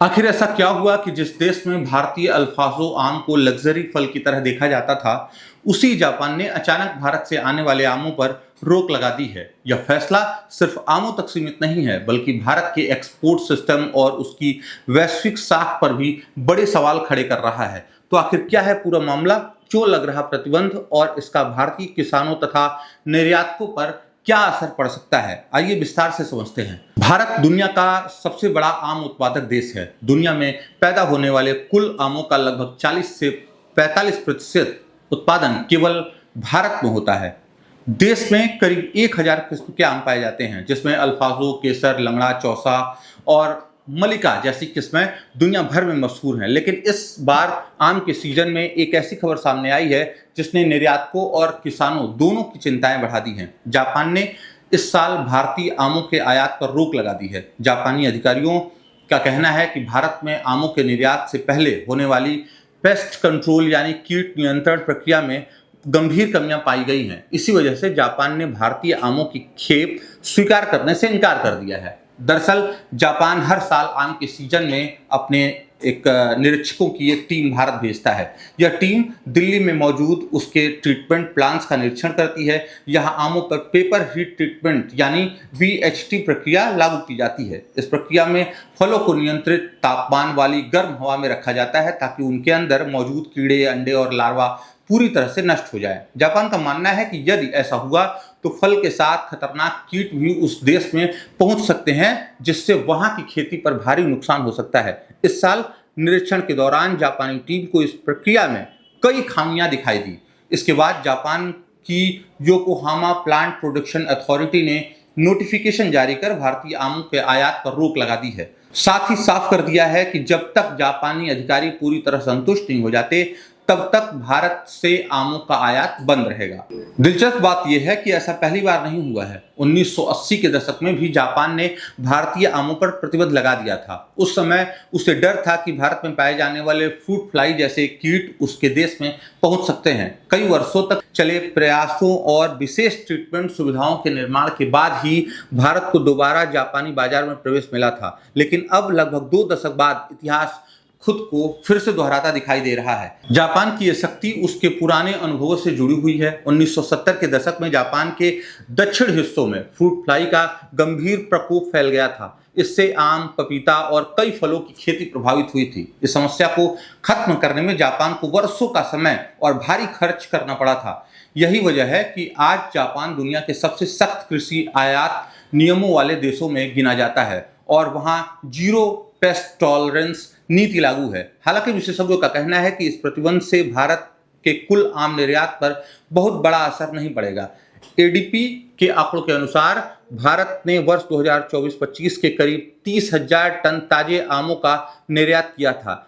आखिर ऐसा क्या हुआ कि जिस देश में भारतीय अल्फाजो आम को लग्जरी फल की तरह देखा जाता था, उसी जापान ने अचानक भारत से आने वाले आमों पर रोक लगा दी है। यह फैसला सिर्फ आमों तक सीमित नहीं है, बल्कि भारत के एक्सपोर्ट सिस्टम और उसकी वैश्विक साख पर भी बड़े सवाल खड़े कर रहा है। तो आखिर क्या है पूरा मामला, क्यों लग रहा प्रतिबंध और इसका भारतीय किसानों तथा निर्यातकों पर क्या असर पड़ सकता है, आइए विस्तार से समझते हैं। भारत दुनिया का सबसे बड़ा आम उत्पादक देश है। दुनिया में पैदा होने वाले कुल आमों का लगभग 40 से 45% उत्पादन केवल भारत में होता है। देश में करीब 1000 किस्म के आम पाए जाते हैं, जिसमें अल्फाजो, केसर, लंगड़ा, चौसा और मलिका जैसी किस्में दुनिया भर में मशहूर हैं। लेकिन इस बार आम के सीजन में एक ऐसी खबर सामने आई है जिसने निर्यातकों और किसानों दोनों की चिंताएं बढ़ा दी हैं। जापान ने इस साल भारतीय आमों के आयात पर रोक लगा दी है। जापानी अधिकारियों का कहना है कि भारत में आमों के निर्यात से पहले होने वाली पेस्ट कंट्रोल यानी कीट नियंत्रण प्रक्रिया में गंभीर कमियां पाई गई हैं। इसी वजह से जापान ने भारतीय आमों की खेप स्वीकार करने से इनकार कर दिया है। दरअसल जापान हर साल आम के सीजन में अपने एक निरीक्षकों की एक टीम भारत भेजता है। यह टीम दिल्ली में मौजूद उसके ट्रीटमेंट प्लांट्स का निरीक्षण करती है। यहाँ आमों पर पेपर हीट ट्रीटमेंट यानी VHT प्रक्रिया लागू की जाती है। इस प्रक्रिया में फलों को नियंत्रित तापमान वाली गर्म हवा में रखा जाता है ताकि उनके अंदर मौजूद कीड़े, अंडे और लार्वा पूरी तरह से नष्ट हो जाए। जापान का मानना है कि यदि ऐसा हुआ तो फल के साथ खतरनाक कीट भी उस देश में पहुंच सकते हैं, जिससे वहां की खेती पर भारी नुकसान हो सकता है। इस साल निरीक्षण के दौरान जापानी टीम को इस प्रक्रिया में कई खामियां दिखाई दी। इसके बाद जापान की योकोहामा प्लांट प्रोडक्शन अथॉरिटी ने नोटिफिकेशन जारी कर भारतीय आमों के आयात पर रोक लगा दी है। साथ ही साफ कर दिया है कि जब तक जापानी अधिकारी पूरी तरह संतुष्ट नहीं हो जाते, तब तक भारत से आमों का आयात बंद रहेगा। दिलचस्प बात यह है कि ऐसा पहली बार नहीं हुआ है। 1980 के दशक में भी जापान ने भारतीय आमों पर प्रतिबंध लगा दिया था। उस समय उसे डर था कि भारत में पाए जाने वाले फ्रूट फ्लाई जैसे कीट उसके देश में पहुंच सकते हैं। कई वर्षों तक चले प्रयासों और विशेष ट्रीटमेंट सुविधाओं के निर्माण के बाद ही भारत को दोबारा जापानी बाजार में प्रवेश मिला था। लेकिन अब लगभग 2 दशक बाद इतिहास खुद को फिर से दोहराता दिखाई दे रहा है। जापान की यह शक्ति उसके पुराने अनुभवों से जुड़ी हुई है। 1970 के दशक में जापान के दक्षिण हिस्सों में फ्रूट फ्लाई का गंभीर प्रकोप फैल गया था। इससे आम, पपीता और कई फलों की खेती प्रभावित हुई थी। इस समस्या को खत्म करने में जापान को वर्षों का समय और भारी खर्च करना पड़ा था। यही वजह है कि आज जापान दुनिया के सबसे सख्त कृषि आयात नियमों वाले देशों में गिना जाता है और वहां जीरो पेस्ट टॉलरेंस नीति लागू है। हालांकि विशेषज्ञों का कहना है कि इस प्रतिबंध से भारत के कुल आम निर्यात पर बहुत बड़ा असर नहीं पड़ेगा। ADP के आंकड़ों के अनुसार भारत ने वर्ष 2024-25 के करीब 30,000 टन ताजे आमों का निर्यात किया था।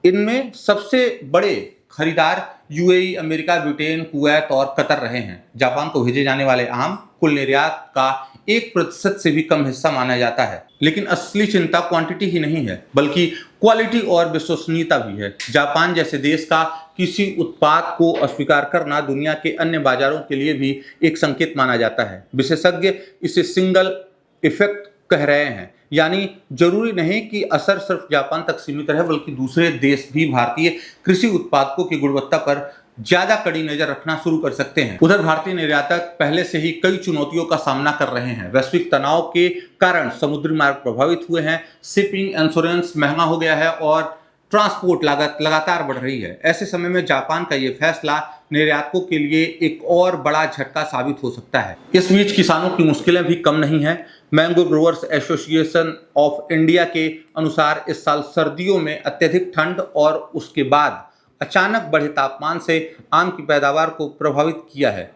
इनमें सबसे बड़े खरीदार UAE, अमेरिका, ब्रिटेन, कुवैत और कतर रहे हैं। जापान को भेजे जाने वाले आम कुल निर्यात का 1% से भी कम हिस्सा माना जाता है। लेकिन असली चिंता क्वांटिटी ही नहीं है, बल्कि क्वालिटी और विश्वसनीयता भी है। जापान जैसे देश का किसी उत्पाद को अस्वीकार करना दुनिया के अन्य बाजारों के लिए भी एक संकेत माना जाता है। विशेषज्ञ इसे सिंगल इफेक्ट कह रहे हैं, यानी जरूरी नहीं कि असर सिर्फ जापान तक सीमित रहे, बल्कि दूसरे देश भी भारतीय कृषि उत्पादों की गुणवत्ता पर ज्यादा कड़ी नजर रखना शुरू कर सकते हैं। उधर भारतीय निर्यातक पहले से ही कई चुनौतियों का सामना कर रहे हैं। वैश्विक तनाव के कारण समुद्री मार्ग प्रभावित हुए हैं, शिपिंग इंश्योरेंस महंगा हो गया है और ट्रांसपोर्ट लागत लगातार बढ़ रही है। ऐसे समय में जापान का यह फैसला निर्यातकों के लिए एक और बड़ा झटका साबित हो सकता है। इस बीच किसानों की मुश्किलें भी कम नहीं है। Mango growers association of India के अनुसार इस साल सर्दियों में अत्यधिक ठंड और उसके बाद अचानक बढ़े तापमान से आम की पैदावार को प्रभावित किया है।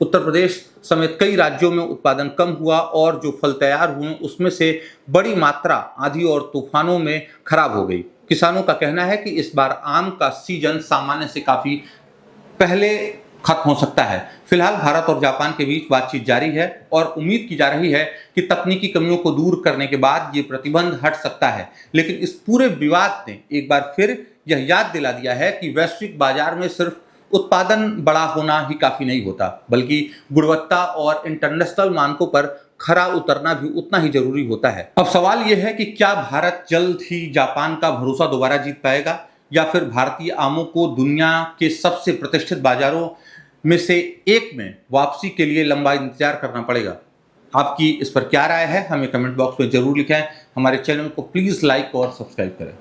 उत्तर प्रदेश समेत कई राज्यों में उत्पादन कम हुआ और जो फल तैयार हुए उसमें से बड़ी मात्रा आंधी और तूफानों में खराब हो गई। किसानों का कहना है कि इस बार आम का सीजन सामान्य से काफी पहले खत्म हो सकता है। फिलहाल भारत और जापान के बीच बातचीत जारी है और उम्मीद की जा रही है कि तकनीकी कमियों को दूर करने के बाद ये प्रतिबंध हट सकता है। लेकिन इस पूरे विवाद ने एक बार फिर यह याद दिला दिया है कि वैश्विक बाजार में सिर्फ उत्पादन बड़ा होना ही काफी नहीं होता, बल्कि गुणवत्ता और इंटरनेशनल मानकों पर खरा उतरना भी उतना ही जरूरी होता है। अब सवाल यह है कि क्या भारत जल्द ही जापान का भरोसा दोबारा जीत पाएगा या फिर भारतीय आमों को दुनिया के सबसे प्रतिष्ठित बाजारों में से एक में वापसी के लिए लंबा इंतजार करना पड़ेगा। आपकी इस पर क्या राय है, हमें कमेंट बॉक्स में जरूर लिखें। हमारे चैनल को प्लीज लाइक और सब्सक्राइब करें।